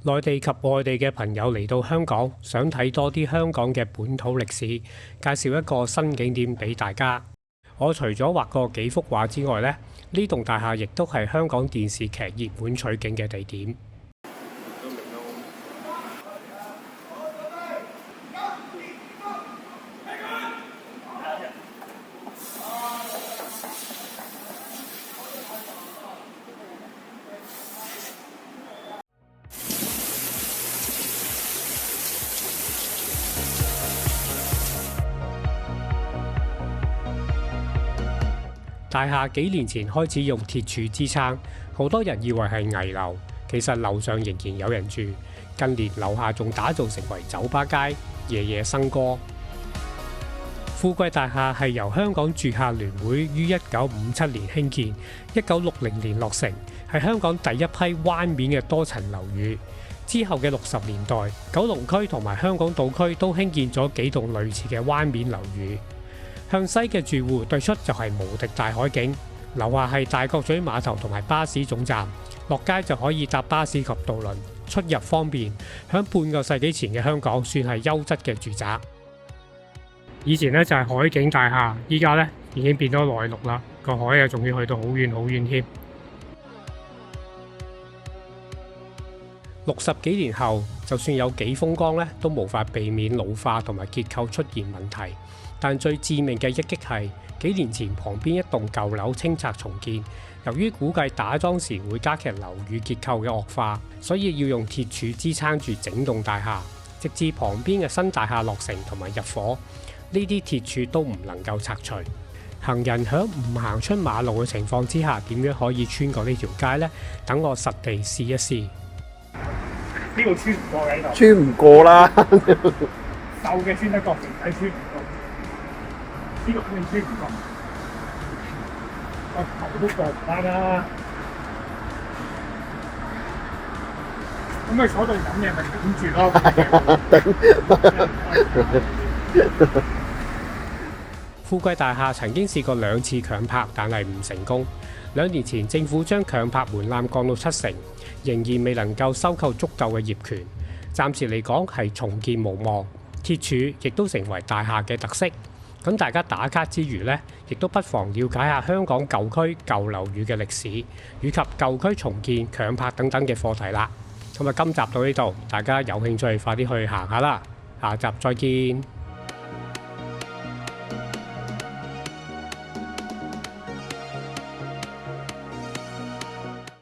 內地及外地嘅朋友嚟到香港，想睇多啲香港嘅本土歷史，介紹一個新景點俾大家。我除咗畫過幾幅畫之外呢棟大廈亦都係香港電視劇熱門取景嘅地點。大廈幾年前開始用鐵柱支撐，好多人以為係危樓，其實樓上仍然有人住。近年樓下仲打造成為酒吧街，夜夜笙歌。富貴大廈係由香港住客聯會於1957年興建，1960年落成，係香港第一批灣面嘅多層樓宇。之後嘅60年代，九龍區同埋香港島區都興建咗幾棟類似嘅灣面樓宇。向西嘅住戶對出就係無敵大海景，樓下係大角咀碼頭同埋巴士總站，落街就可以搭巴士及渡輪，出入方便。響半個世紀前嘅香港算係優質嘅住宅。以前呢就係海景大廈，依家呢已經變咗內陸啦，個海啊仲要去到好遠好遠添。60幾年後，就算有幾風光呢，都無法避免老化同埋結構出現問題。但最致命嘅一擊係幾年前旁邊一棟舊樓清拆重建，由於估計打樁時會加劇樓宇結構嘅惡化，所以要用鐵柱支撐住整棟大廈，直至旁邊嘅新大廈落成同埋入伙，呢啲鐵柱都唔能夠拆除。行人響唔行出馬路嘅情況之下，點樣可以穿過呢條街呢？等我實地試一試。呢度穿唔過嘅，呢度穿唔過啦。瘦嘅穿得過，肥仔穿唔過。呢個肯定穿唔過，個頭都過唔翻啦。咁咪坐度飲嘢咪頂住咯。富貴大廈曾經試過2次強拍，但係唔成功。2年前政府將強拍門檻降到70%，仍然未能夠收購足夠嘅業權。暫時嚟講係重建無望，鐵柱亦都成為大廈嘅特色。咁大家打卡之餘呢，亦都不妨了解下香港舊區舊樓宇嘅歷史，以及舊區重建、強拍等等嘅課題啦。咁啊，今集到呢度，大家有興趣快啲去行下啦。下集再見。